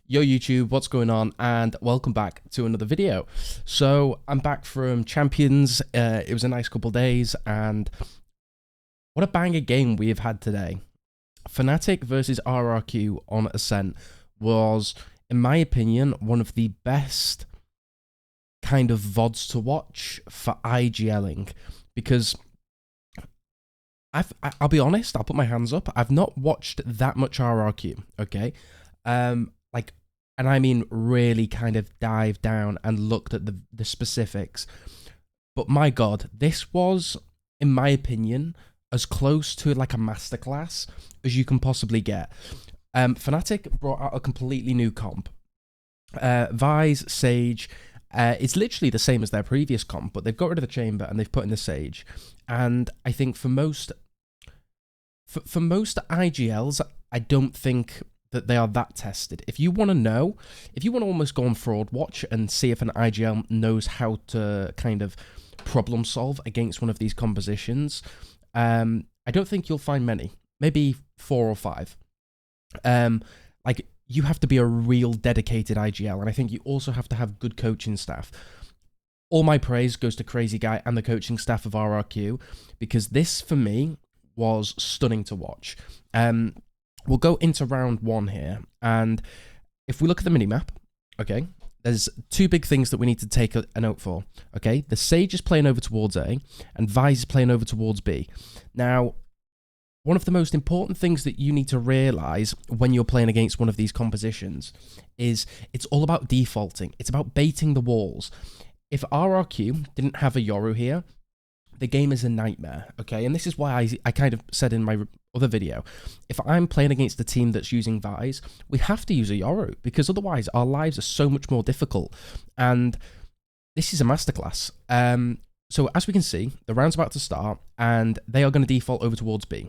Yo YouTube, what's going on? And welcome back to another video. So I'm back from Champions. It was a nice couple days, and what a banger game we have had today. Fnatic versus RRQ on Ascent was, in my opinion, one of the best kind of VODs to watch for IGLing, because I'll be honest, I'll put my hands up, I've not watched that much RRQ, okay? And I mean really kind of dived down and looked at the specifics. But my God, this was, in my opinion, as close to like a masterclass as you can possibly get. Fnatic brought out a completely new comp. Vise, Sage, it's literally the same as their previous comp, but they've got rid of the chamber and they've put in the Sage. And I think for most IGLs, I don't think that they are that tested. If you want to know, if you want to almost go on fraud watch and see if an IGL knows how to kind of problem solve against one of these compositions, I don't think you'll find many. Maybe 4 or 5. Like, you have to be a real dedicated IGL, and I think you also have to have good coaching staff. All my praise goes to Crazy Guy and the coaching staff of RRQ, because this, for me, was stunning to watch. We'll go into round 1 here, and if we look at the minimap, okay, there's 2 big things that we need to take a note for, okay? The Sage is playing over towards A, and Vise is playing over towards B. Now, one of the most important things that you need to realise when you're playing against one of these compositions is it's all about defaulting. It's about baiting the walls. If RRQ didn't have a Yoru here, the game is a nightmare, okay? And this is why I kind of said in my other video, if I'm playing against a team that's using Vise, we have to use a Yoru, because otherwise our lives are so much more difficult. And this is a masterclass. So as we can see, the round's about to start, and they are going to default over towards B.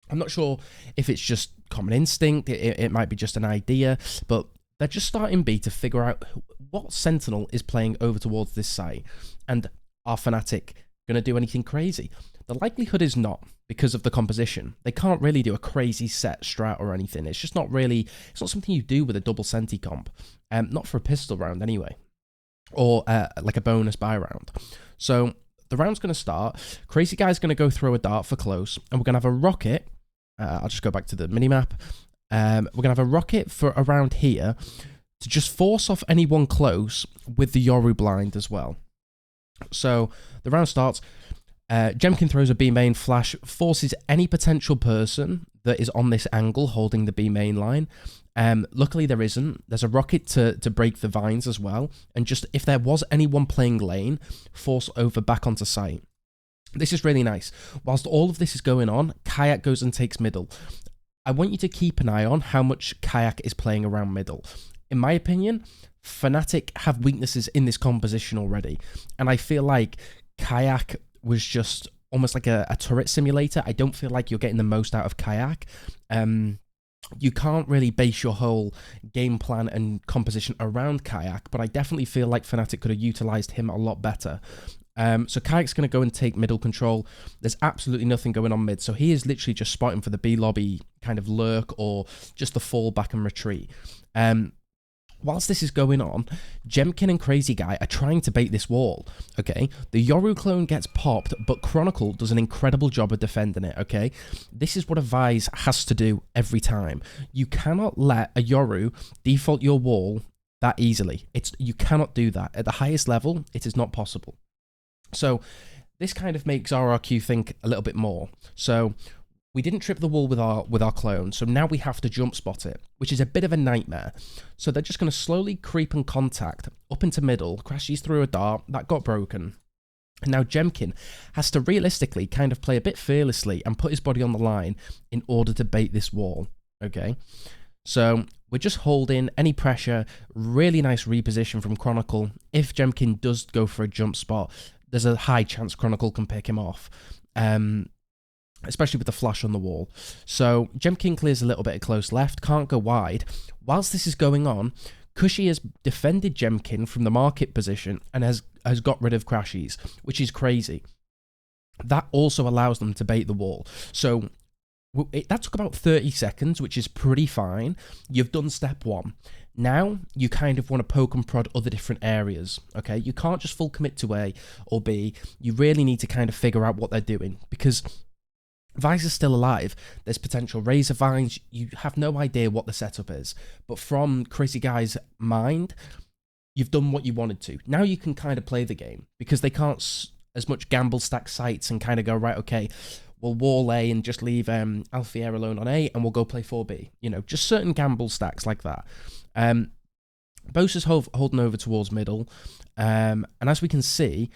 I'm not sure if it's just common instinct, it might be just an idea, but they're just starting B to figure out what Sentinel is playing over towards this site. And are Fnatic going to do anything crazy? The likelihood is not, because of the composition. They can't really do a crazy set strat or anything. It's just not really, it's not something you do with a double senti comp. Not for a pistol round anyway, or like a bonus buy round. So the round's going to start. Crazy Guy's going to go throw a dart for close, and we're going to have a rocket. I'll just go back to the minimap. We're going to have a rocket for around here to just force off anyone close with the Yoru blind as well. So the round starts. Jemkin throws a B main flash, forces any potential person that is on this angle holding the B main line. Luckily there isn't. There's a rocket to break the vines as well. And just if there was anyone playing lane, force over back onto site. This is really nice. Whilst all of this is going on, Kayak goes and takes middle. I want you to keep an eye on how much Kayak is playing around middle. In my opinion, Fnatic have weaknesses in this composition already. And I feel like Kayak was just almost like a turret simulator. I don't feel like you're getting the most out of Kayak. You can't really base your whole game plan and composition around Kayak, but I definitely feel like Fnatic could have utilised him a lot better. So Kayak's going to go and take middle control. There's absolutely nothing going on mid, so he is literally just spotting for the B lobby kind of lurk or just the fall back and retreat. Whilst this is going on, Jemkin and Crazy Guy are trying to bait this wall, okay? The Yoru clone gets popped, but Chronicle does an incredible job of defending it, okay? This is what a Vise has to do every time. You cannot let a Yoru default your wall that easily. You cannot do that. At the highest level, it is not possible. So this kind of makes RRQ think a little bit more. So we didn't trip the wall with our clone, so now we have to jump spot it, which is a bit of a nightmare. So they're just going to slowly creep and contact up into middle, crashes through a dart, that got broken. And now Jemkin has to realistically kind of play a bit fearlessly and put his body on the line in order to bait this wall, okay? So we're just holding any pressure, really nice reposition from Chronicle. If Jemkin does go for a jump spot, there's a high chance Chronicle can pick him off. Especially with the flash on the wall. So Jemkin clears a little bit of close left, can't go wide. Whilst this is going on, Cushy has defended Jemkin from the market position and has got rid of Crashies, which is crazy. That also allows them to bait the wall. So That took about 30 seconds, which is pretty fine. You've done step one. Now you kind of want to poke and prod other different areas, okay? You can't just full commit to A or B. You really need to kind of figure out what they're doing, because Vice is still alive. There's potential Razor Vines. You have no idea what the setup is. But from Crazy Guy's mind, you've done what you wanted to. Now you can kind of play the game, because they can't as much gamble stack sites and kind of go, right, okay, we'll wall A and just leave Alfier alone on A, and we'll go play 4B. You know, just certain gamble stacks like that. Bosa's holding over towards middle. And as we can see,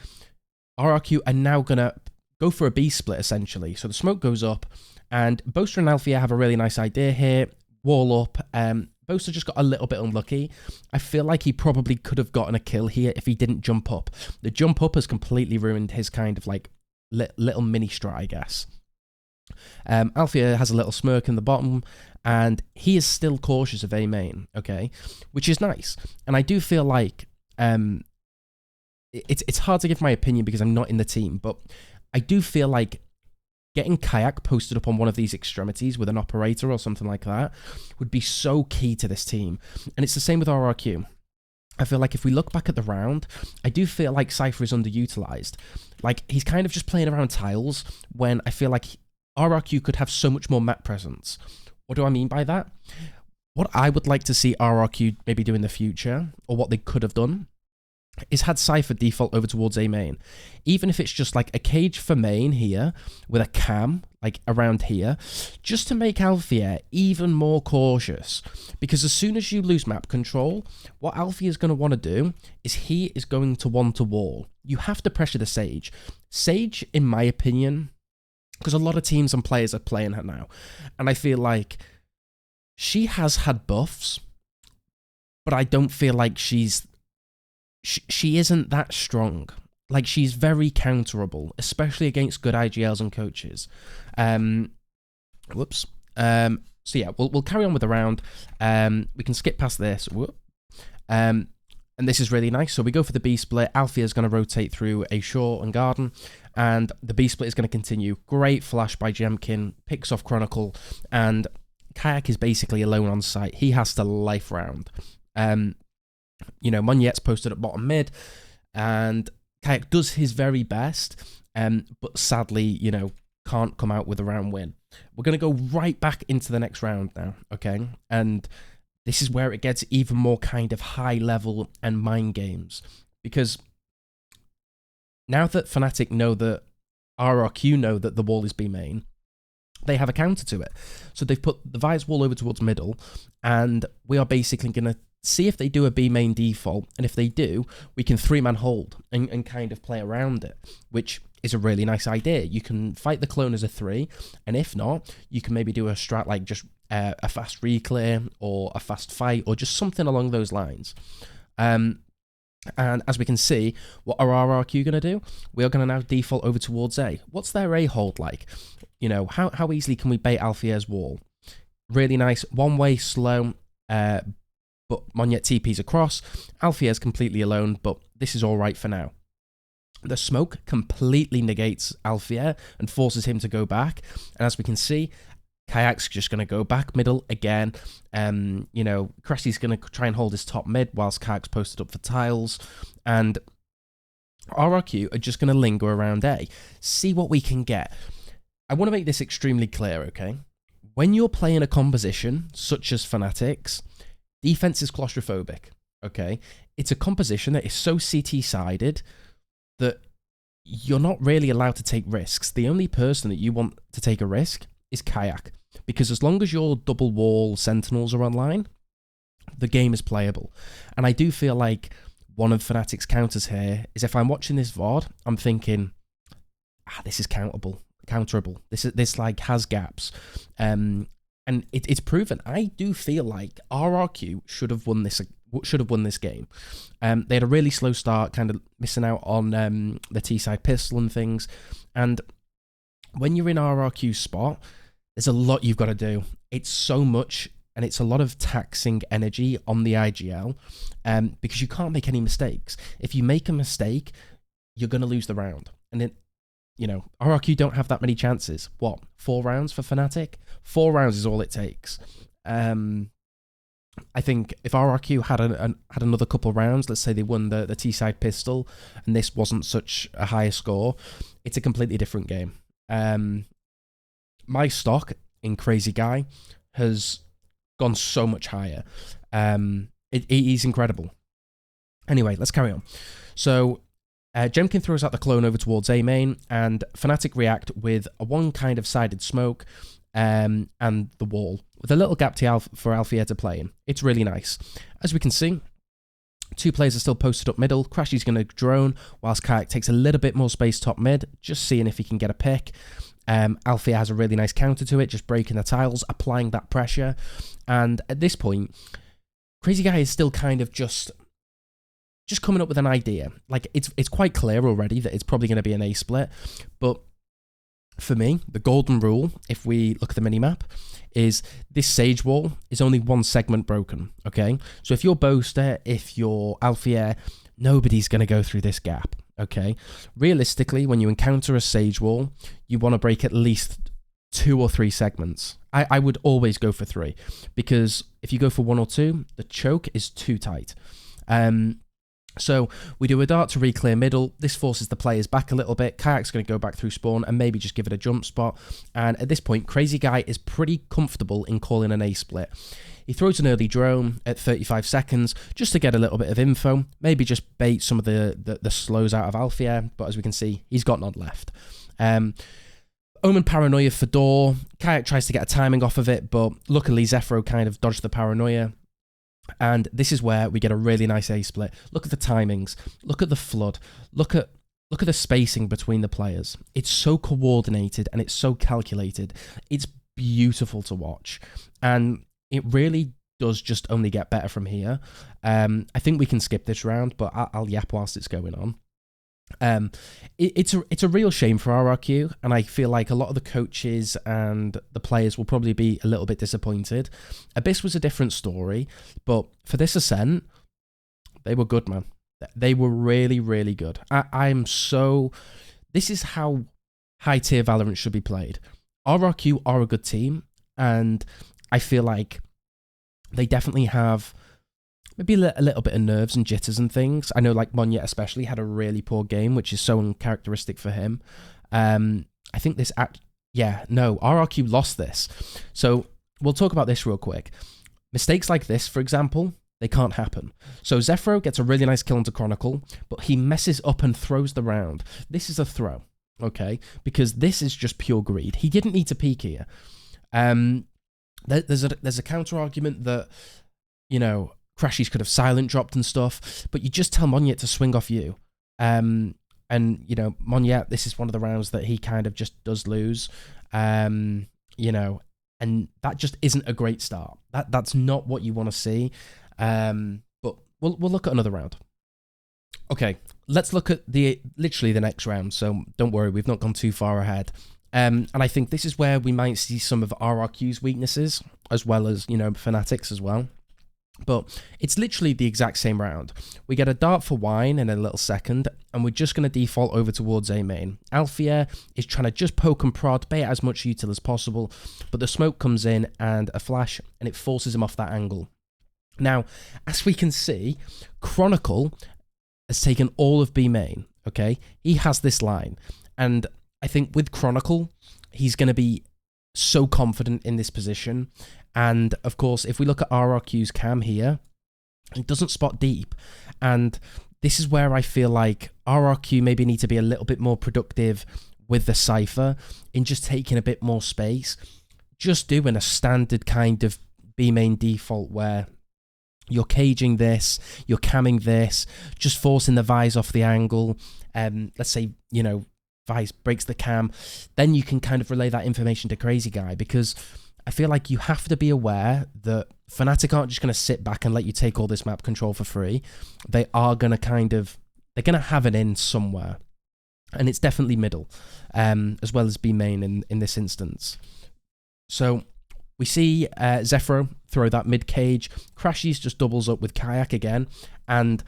RRQ are now going to go for a B split, essentially. So the smoke goes up, and Bosa and Alfier have a really nice idea here. Wall up. Bosa just got a little bit unlucky. I feel like he probably could have gotten a kill here if he didn't jump up. The jump up has completely ruined his kind of like little mini strat, I guess. Alfier has a little smirk in the bottom, and he is still cautious of A main, okay, which is nice. And I do feel like it's hard to give my opinion because I'm not in the team, but I do feel like getting Kayak posted up on one of these extremities with an operator or something like that would be so key to this team. And it's the same with RRQ. I feel like if we look back at the round, I do feel like Cypher is underutilized. Like, he's kind of just playing around tiles when I feel like RRQ could have so much more map presence. What do I mean by that? What I would like to see RRQ maybe do in the future, or what they could have done, is had Cypher default over towards A main. Even if it's just like a cage for main here, with a cam, like around here, just to make Alfier even more cautious. Because as soon as you lose map control, what Alfier is going to want to do is he is going to want to wall. You have to pressure the Sage. Sage, in my opinion, because a lot of teams and players are playing her now, and I feel like she has had buffs, but I don't feel like she isn't that strong. Like, she's very counterable, especially against good IGLs and coaches. Whoops. So yeah, we'll carry on with the round. We can skip past this. And this is really nice. So we go for the B split. Alfia is going to rotate through a short and garden, and the B split is going to continue. Great flash by Jemkin, picks off Chronicle, and Kayak is basically alone on site. He has to life round. You know, Monyet's posted at bottom mid, and Kayak does his very best, but sadly, you know, can't come out with a round win. We're going to go right back into the next round now, okay? And this is where it gets even more kind of high level and mind games, because now that Fnatic know that RRQ know that the wall is B main, they have a counter to it. So they've put the Vice wall over towards middle, and we are basically going to see if they do a B main default, and if they do, we can 3-man hold and kind of play around it, which is a really nice idea. You can fight the clone as a 3, and if not, you can maybe do a strat like just a fast reclear or a fast fight or just something along those lines. And as we can see, what are RRQ going to do? We are going to now default over towards A. What's their A hold like? You know, how easily can we bait Alfier's wall? Really nice, one-way, slow, but Monyet TP's across. Alfier's completely alone, but this is all right for now. The smoke completely negates Alfier and forces him to go back. And as we can see, Kayak's just going to go back middle again. You know, Cressy's going to try and hold his top mid whilst Kayak's posted up for tiles. And RRQ are just going to linger around A. See what we can get. I want to make this extremely clear, okay? When you're playing a composition, such as Fnatic's, defense is claustrophobic, okay? It's a composition that is so CT-sided that you're not really allowed to take risks. The only person that you want to take a risk is Kayak, because as long as your double wall sentinels are online, the game is playable. And I do feel like one of Fnatic's counters here is, if I'm watching this VOD, I'm thinking, this is counterable. This like has gaps. And it's proven. I do feel like RRQ should have won this game. They had a really slow start, kind of missing out on the T-side pistol and things. And when you're in RRQ's spot, there's a lot you've got to do. It's so much, and it's a lot of taxing energy on the IGL, because you can't make any mistakes. If you make a mistake, you're going to lose the round. And you know, RRQ don't have that many chances. What, 4 rounds for Fnatic? 4 rounds is all it takes. I think if RRQ had had another couple rounds, let's say they won the T-side pistol, and this wasn't such a high score, it's a completely different game. My stock in Crazy Guy has gone so much higher. He's incredible. Anyway, let's carry on. So, Jemkin throws out the clone over towards A main, and Fnatic react with a one kind of sided smoke and the wall, with a little gap for Alfia to play in. It's really nice. As we can see, 2 players are still posted up middle. Crashy's going to drone, whilst Kayak takes a little bit more space top mid, just seeing if he can get a pick. Alfia has a really nice counter to it, just breaking the tiles, applying that pressure. And at this point, Crazy Guy is still kind of just coming up with an idea. Like, it's quite clear already that it's probably going to be an A split, but for me, the golden rule, if we look at the minimap, is this Sage Wall is only one segment broken, okay? So if you're Boaster, if you're Alfia, nobody's going to go through this gap, okay? Realistically, when you encounter a Sage Wall, you want to break at least 2 or 3 segments. I would always go for 3, because if you go for 1 or 2, the choke is too tight. So we do a dart to re-clear middle. This forces the players back a little bit. Kayak's going to go back through spawn and maybe just give it a jump spot. And at this point, Crazy Guy is pretty comfortable in calling an A split. He throws an early drone at 35 seconds just to get a little bit of info. Maybe just bait some of the slows out of Alfia. But as we can see, he's got none left. Omen paranoia for door. Kayak tries to get a timing off of it, but luckily Zephyro kind of dodged the paranoia. And this is where we get a really nice A split. Look at the timings. Look at the flood. Look at the spacing between the players. It's so coordinated and it's so calculated. It's beautiful to watch. And it really does just only get better from here. I think we can skip this round, but I'll yap whilst it's going on. It's a real shame for RRQ, and I feel like a lot of the coaches and the players will probably be a little bit disappointed. Abyss was a different story, but for this Ascent, they were good, man. They were really, really good. This is how high tier Valorant should be played. RRQ are a good team, and I feel like they definitely have maybe a little bit of nerves and jitters and things. I know, like, Monyet especially had a really poor game, which is so uncharacteristic for him. I think RRQ lost this. So we'll talk about this real quick. Mistakes like this, for example, they can't happen. So Zephyro gets a really nice kill into Chronicle, but he messes up and throws the round. This is a throw, okay? Because this is just pure greed. He didn't need to peek here. There's a counter argument that, you know, Crashies could have silent dropped and stuff, but you just tell Monyet to swing off you. And, you know, Monyet, this is one of the rounds that he kind of just does lose. You know, and that just isn't a great start. That's not what you want to see. But we'll look at another round. Okay, let's look at literally the next round. So don't worry, we've not gone too far ahead. And I think this is where we might see some of RRQ's weaknesses, as well as, you know, Fnatic's as well. But it's literally the exact same round. We get a dart for Wine in a little second, and we're just going to default over towards A main. Alfia is trying to just poke and prod, bait as much util as possible, but the smoke comes in and a flash, and it forces him off that angle. Now, as we can see, Chronicle has taken all of B main, okay? He has this line, and I think with Chronicle, he's going to be so confident in this position. And of course, if we look at RRQ's cam here, it doesn't spot deep. And this is where I feel like RRQ maybe need to be a little bit more productive with the Cypher in just taking a bit more space. Just doing a standard kind of B main default where you're caging this, you're camming this, just forcing the Vise off the angle. Let's say, you know, Vise breaks the cam. Then you can kind of relay that information to Crazy Guy, because I feel like you have to be aware that Fnatic aren't just going to sit back and let you take all this map control for free. They are going to they're going to have it in somewhere. And it's definitely middle, as well as B main in this instance. So we see Zephyro throw that mid cage. Crashies just doubles up with Kayak again. And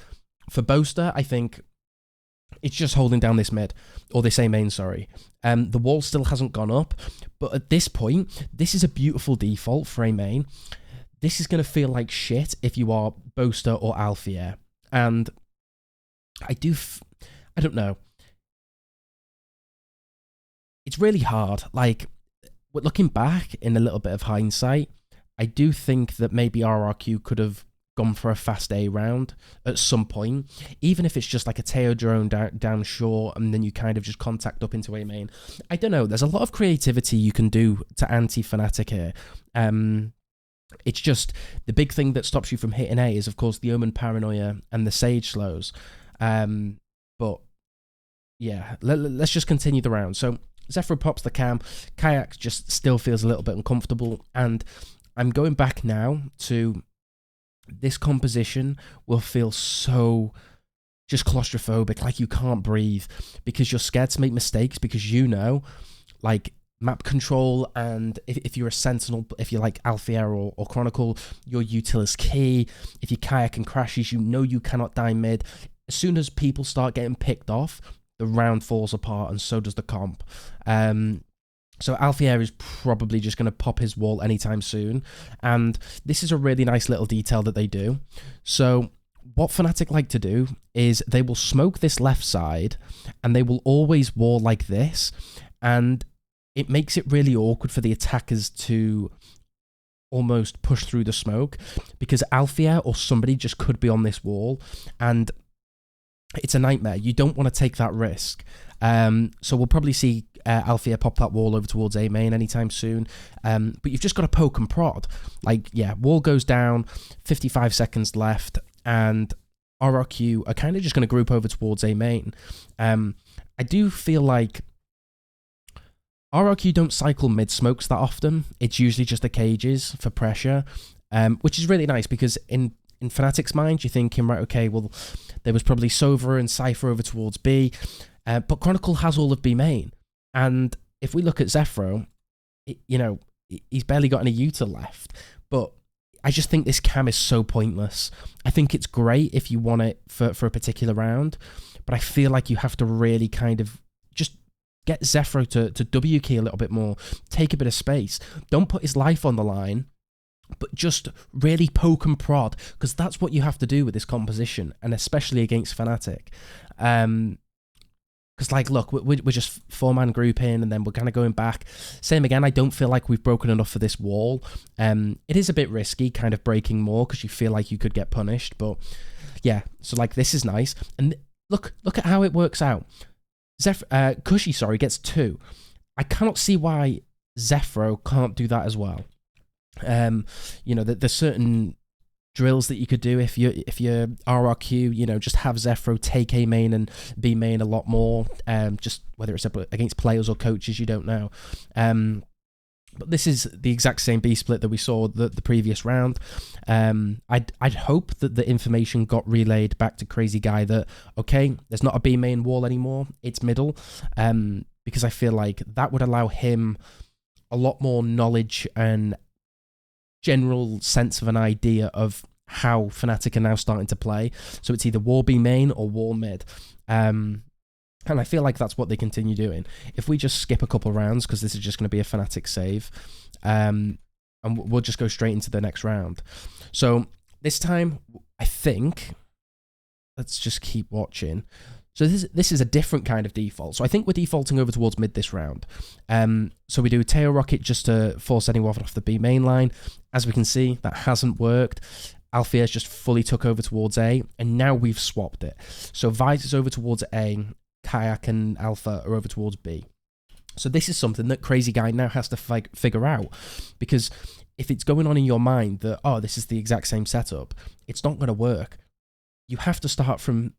for Boaster, I think It's just holding down this mid, or this A main, sorry. The wall still hasn't gone up, but at this point, this is a beautiful default for A main. This is going to feel like shit if you are Boaster or Alfier. And I don't know. It's really hard. Like, looking back in a little bit of hindsight, I do think that maybe RRQ could have gone for a fast A round at some point, even if it's just like a Teo drone down short and then you kind of just contact up into A main. I don't know. There's a lot of creativity you can do to anti-Fnatic here. It's just the big thing that stops you from hitting A is, of course, the Omen Paranoia and the Sage slows. But yeah, let's just continue the round. So Zephyro pops the cam. Kayak just still feels a little bit uncomfortable. And I'm going back now to this composition will feel so just claustrophobic, like you can't breathe because you're scared to make mistakes because like map control, and if you're a Sentinel, if you're like Alfier or Chronicle, your util is key. If you kayak and crashes, you cannot die mid. As soon as people start getting picked off, the round falls apart, and so does the comp. So Alfier is probably just going to pop his wall anytime soon, and this is a really nice little detail that they do. So what Fnatic like to do is they will smoke this left side, and they will always wall like this, and it makes it really awkward for the attackers to almost push through the smoke, because Alfier or somebody just could be on this wall, and it's a nightmare. You don't want to take that risk. So we'll probably see Alfier pop that wall over towards A main anytime soon. But you've just got to poke and prod. Like, yeah, wall goes down, 55 seconds left, and RRQ are kind of just going to group over towards A main. I do feel like RRQ don't cycle mid-smokes that often. It's usually just the cages for pressure, which is really nice because in Fnatic's mind, you're thinking, right, okay, well, there was probably Sova and Cypher over towards B, but Chronicle has all of B main. And if we look at Zephyro, he's barely got any util left. But I just think this cam is so pointless. I think it's great if you want it for a particular round, but I feel like you have to really kind of just get Zephyro to W key a little bit more, take a bit of space. Don't put his life on the line, but just really poke and prod, because that's what you have to do with this composition, and especially against Fnatic. Because, like, look, we're just four-man grouping, and then we're kind of going back. Same again, I don't feel like we've broken enough for this wall. It is a bit risky, kind of breaking more, because you feel like you could get punished. But, yeah, so, like, this is nice. And look at how it works out. Cushy, gets 2. I cannot see why Zephyro can't do that as well. There's certain drills that you could do if you're RRQ, just have Zephyro take A main and B main a lot more, just whether it's against players or coaches, you don't know. But this is the exact same B split that we saw the previous round. I'd hope that the information got relayed back to Crazy Guy that, okay, there's not a B main wall anymore, it's middle, because I feel like that would allow him a lot more knowledge and general sense of an idea of how Fnatic are now starting to play. So it's either wall B main or wall mid. And I feel like that's what they continue doing. If we just skip a couple rounds, because this is just going to be a Fnatic save, and we'll just go straight into the next round. So this time, I think, let's just keep watching. So this is a different kind of default. So I think we're defaulting over towards mid this round. So we do Teo Rocket just to force anyone off the B main line. As we can see, that hasn't worked. Alfier's just fully took over towards A, and now we've swapped it. So Vice is over towards A, Kayak and Alpha are over towards B. So this is something that Crazy Guy now has to figure out, because if it's going on in your mind that, oh, this is the exact same setup, it's not going to work. You have to start from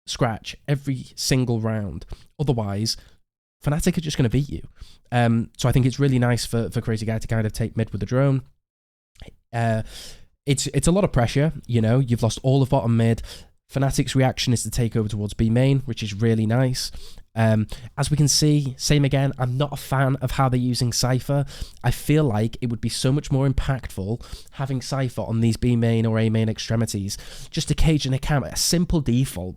scratch every single round. Otherwise, Fnatic are just going to beat you. So I think it's really nice for Crazy Guy to kind of take mid with the drone. It's a lot of pressure, you've lost all of bottom mid. Fnatic's reaction is to take over towards B main, which is really nice. As we can see, same again, I'm not a fan of how they're using Cypher. I feel like it would be so much more impactful having Cypher on these B main or A main extremities, just to cage in a cam, a simple default.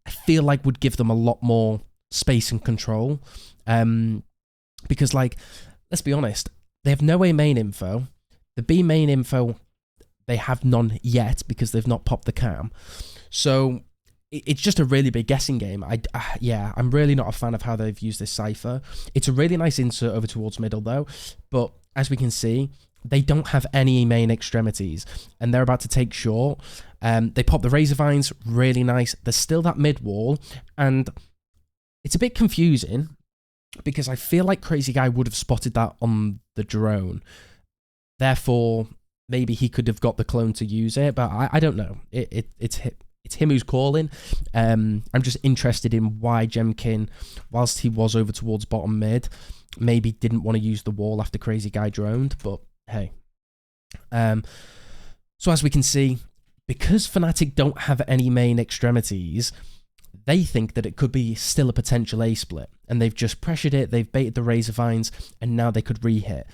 I feel like would give them a lot more space and control. Because, like, let's be honest, they have no A main info. The B main info, they have none yet because they've not popped the cam. So it's just a really big guessing game. I'm really not a fan of how they've used this Cypher. It's a really nice insert over towards middle, though. But as we can see, they don't have any main extremities, and they're about to take short. They pop the Razor Vines, really nice. There's still that mid wall, and it's a bit confusing because I feel like Crazy Guy would have spotted that on the drone. Therefore, maybe he could have got the clone to use it, but I don't know. It's him who's calling. I'm just interested in why Jemkin, whilst he was over towards bottom mid, maybe didn't want to use the wall after Crazy Guy droned, but hey. So as we can see, because Fnatic don't have any main extremities, they think that it could be still a potential A split, and they've just pressured it, they've baited the Razor Vines, and now they could re-hit.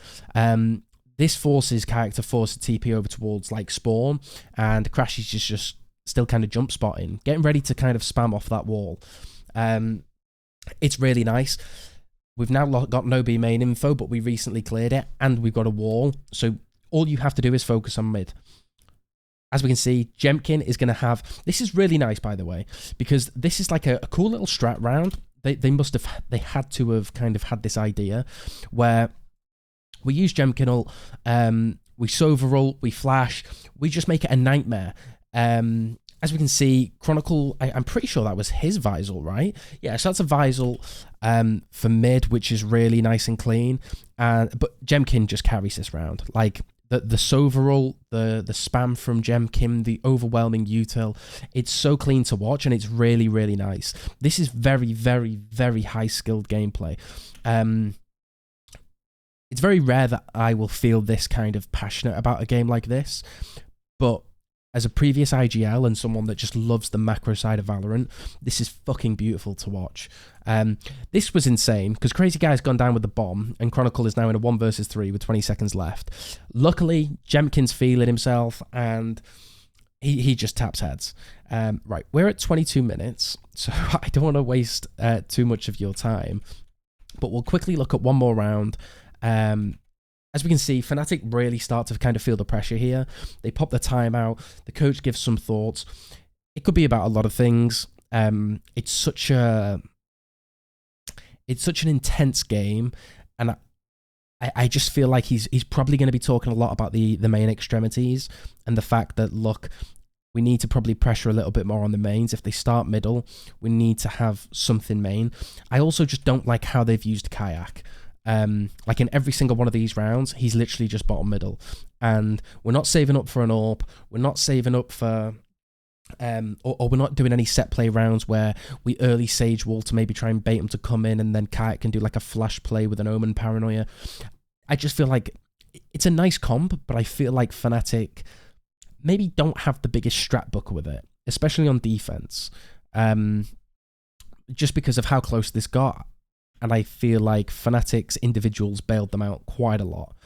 This forces Kayak to force a TP over towards like Spawn, and Crash is just still kind of jump spotting, getting ready to kind of spam off that wall. It's really nice. We've now got no B main info, but we recently cleared it, and we've got a wall, so all you have to do is focus on mid. As we can see, Jemkin is going to have... This is really nice, by the way, because this is like a cool little strat round. They had to have kind of had this idea where we use Jemkin ult, we Sova ult, we flash, we just make it a nightmare. As we can see, Chronicle, I'm pretty sure that was his Visal, right? Yeah, so that's a Visal for mid, which is really nice and clean. But Jemkin just carries this round. Like, the Sova ult, the spam from Jemkin, the overwhelming util, it's so clean to watch, and it's really, really nice. This is very, very, very high-skilled gameplay. It's very rare that I will feel this kind of passionate about a game like this, but as a previous IGL and someone that just loves the macro side of Valorant, this is fucking beautiful to watch. This was insane, because Crazy Guy's gone down with the bomb, and Chronicle is now in a 1 versus 3 with 20 seconds left. Luckily, Jemkin's feeling himself, and he just taps heads. Right, we're at 22 minutes, so I don't want to waste too much of your time, but we'll quickly look at one more round. As we can see, Fnatic really start to kind of feel the pressure here. They pop the timeout. The coach gives some thoughts. It could be about a lot of things. It's such an intense game, and I just feel like he's probably going to be talking a lot about the main extremities and the fact that, look, we need to probably pressure a little bit more on the mains. If they start middle, we need to have something main. I also just don't like how they've used Kayak. Like in every single one of these rounds, he's literally just bottom middle, and we're not saving up for an AWP, we're not saving up for or we're not doing any set play rounds where we early sage wall to maybe try and bait him to come in, and then Kayak can do like a flash play with an Omen Paranoia. I just feel like it's a nice comp, but I feel like Fnatic maybe don't have the biggest strat book with it, especially on defense, just because of how close this got. And I feel like Fnatic's individuals bailed them out quite a lot.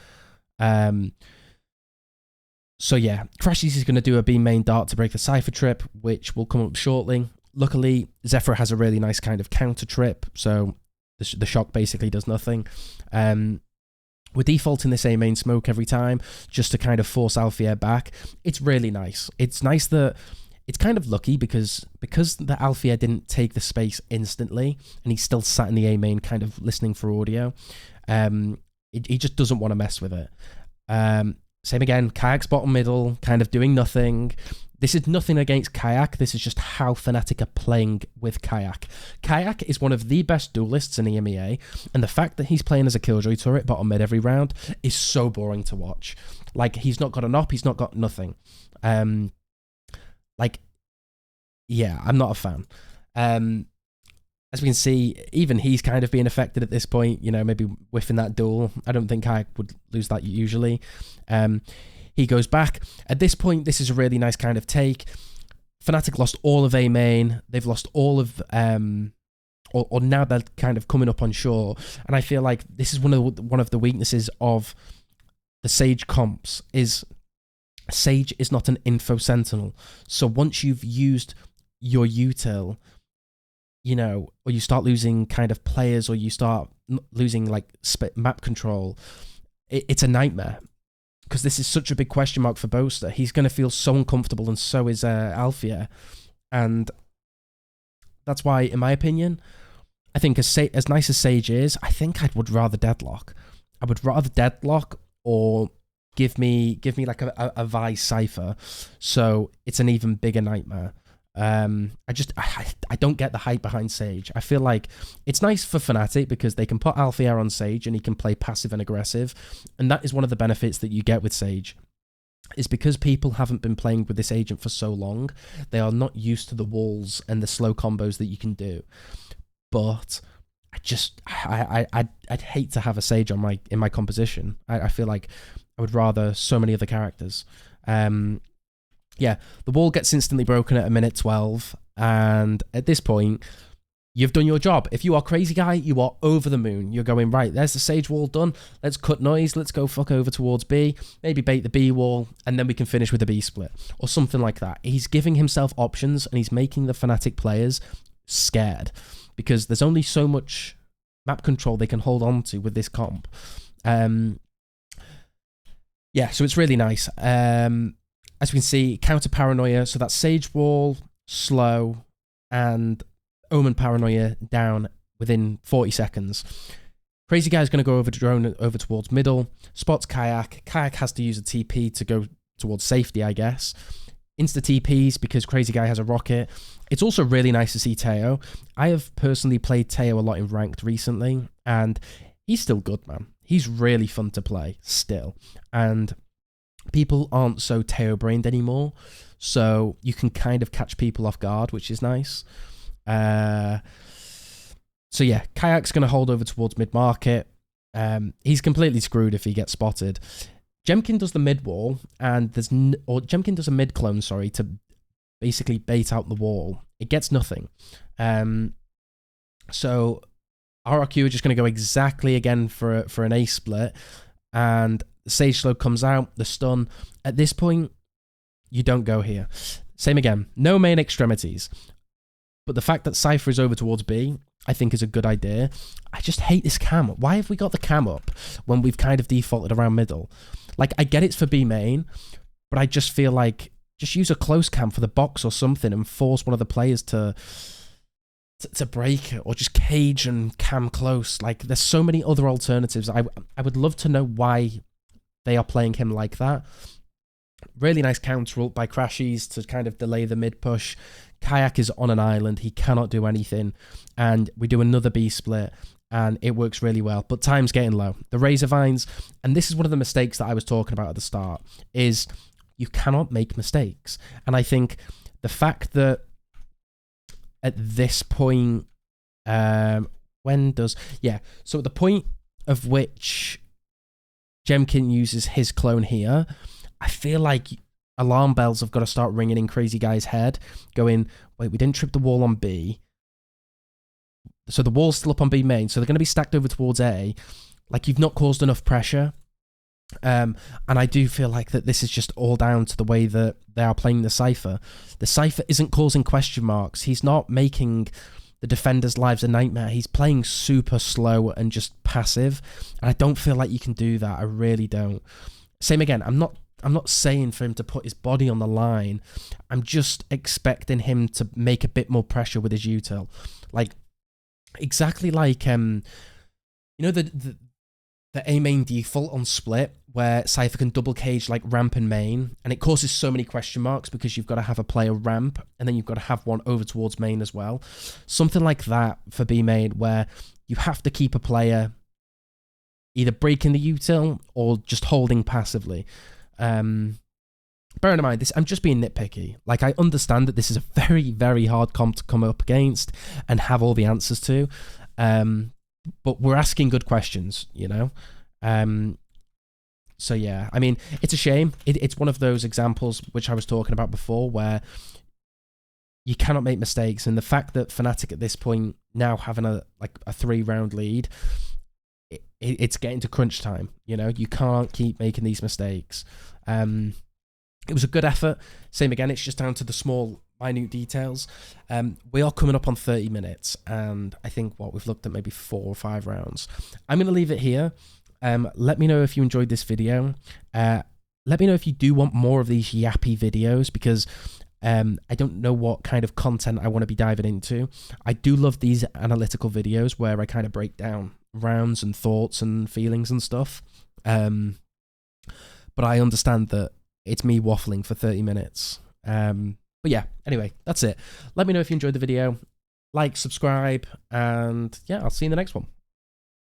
So yeah, Crashies is going to do a B main dart to break the Cypher trip, which will come up shortly. Luckily, Zephyr has a really nice kind of counter trip, so the shock basically does nothing. We're defaulting this A main smoke every time, just to kind of force Alfier back. It's really nice. It's nice that... It's kind of lucky because the Alfier didn't take the space instantly, and he still sat in the A main kind of listening for audio. He just doesn't want to mess with it. Same again, Kayak's bottom middle, kind of doing nothing. This is nothing against Kayak, this is just how Fnatic are playing with Kayak. Kayak is one of the best duelists in EMEA, and the fact that he's playing as a Killjoy turret bottom mid every round is so boring to watch. Like, he's not got an op, he's not got nothing. Like, yeah, I'm not a fan. As we can see, even he's kind of being affected at this point, you know, maybe whiffing that duel. I don't think Kayak would lose that usually. He goes back. At this point, this is a really nice kind of take. Fnatic lost all of A main. They've lost all of... or now they're kind of coming up on shore. And I feel like this is one of the weaknesses of the Sage comps is... Sage is not an info sentinel. So once you've used your util, you know, or you start losing kind of players, or you start losing like map control, it's a nightmare. Because this is such a big question mark for Boaster. He's going to feel so uncomfortable, and so is Alfia. And that's why, in my opinion, I think as nice as Sage is, I think I would rather Deadlock. I would rather Deadlock, or give me like a Vice Cypher, so it's an even bigger nightmare. I don't get the hype behind Sage. I feel like it's nice for Fnatic because they can put Alfia on Sage and he can play passive and aggressive, and that is one of the benefits that you get with Sage. Is because people haven't been playing with this agent for so long, they are not used to the walls and the slow combos that you can do. But I'd hate to have a Sage in my composition. I feel like I would rather so many other characters. Yeah, the wall gets instantly broken at a minute 12, and at this point, you've done your job. If you are Crazy Guy, you are over the moon. You're going, right, there's the Sage wall done. Let's cut noise. Let's go fuck over towards B. Maybe bait the B wall, and then we can finish with a B split, or something like that. He's giving himself options, and he's making the Fnatic players scared, because there's only so much map control they can hold on to with this comp. Yeah, so it's really nice. As we can see, counter paranoia, so that's Sage wall, slow, and Omen paranoia down within 40 seconds. Crazy Guy's going to go over to drone over towards middle, spots Kayak. Kayak has to use a TP to go towards safety, I guess. Insta TPs because Crazy Guy has a rocket. It's also really nice to see Teo. I have personally played Teo a lot in ranked recently, and he's still good, man. He's really fun to play still, and people aren't so Teo-brained anymore, so you can kind of catch people off guard, which is nice. So yeah, Kayak's going to hold over towards mid-market. He's completely screwed if he gets spotted. Jemkin does the mid wall, and Jemkin does a mid clone, sorry, to basically bait out the wall. It gets nothing. So RRQ are just going to go exactly again for an A split, and Sage Slow comes out, the stun. At this point, you don't go here. Same again, no main extremities. But the fact that Cypher is over towards B, I think is a good idea. I just hate this cam. Why have we got the cam up when we've kind of defaulted around middle? Like, I get it's for B main, but I just feel like just use a close cam for the box or something and force one of the players to break it, or just cage and cam close. Like, there's so many other alternatives. I would love to know why they are playing him like that. Really nice counter ult by Crashies to kind of delay the mid push. Kayak is on an island. He cannot do anything. And we do another B split, and it works really well. But time's getting low. The Razor Vines, and this is one of the mistakes that I was talking about at the start, is you cannot make mistakes. And I think the fact that at this point, so at the point of which Jemkin uses his clone here, I feel like alarm bells have got to start ringing in Crazy Guy's head, going, wait, we didn't trip the wall on B. So the wall's still up on B main, so they're going to be stacked over towards A. Like, you've not caused enough pressure. And I do feel like that this is just all down to the way that they are playing the Cypher. The Cypher isn't causing question marks. He's not making the defenders' lives a nightmare. He's playing super slow and just passive. And I don't feel like you can do that. I really don't. Same again, I'm not saying for him to put his body on the line. I'm just expecting him to make a bit more pressure with his util. Like, exactly like, you know, the A main default on split, where Cypher can double cage like ramp and main, and it causes so many question marks because you've got to have a player ramp, and then you've got to have one over towards main as well. Something like that for B main, where you have to keep a player either breaking the util or just holding passively. Bearing in mind, this, I'm just being nitpicky. Like, I understand that this is a very, very hard comp to come up against and have all the answers to, but we're asking good questions, you know? So yeah, I mean, it's a shame. It's one of those examples which I was talking about before, where you cannot make mistakes, and the fact that Fnatic at this point now having a 3-round lead, it's getting to crunch time. You know, you can't keep making these mistakes. It was a good effort. Same again, it's just down to the small minute details. We are coming up on 30 minutes, and I think we've looked at maybe 4 or 5 rounds. I'm going to leave it here. Let me know if you enjoyed this video. Let me know if you do want more of these yappy videos, because I don't know what kind of content I want to be diving into. I do love these analytical videos where I kind of break down rounds and thoughts and feelings and stuff. But I understand that it's me waffling for 30 minutes. But yeah, anyway, that's it. Let me know if you enjoyed the video. Like, subscribe, and yeah, I'll see you in the next one.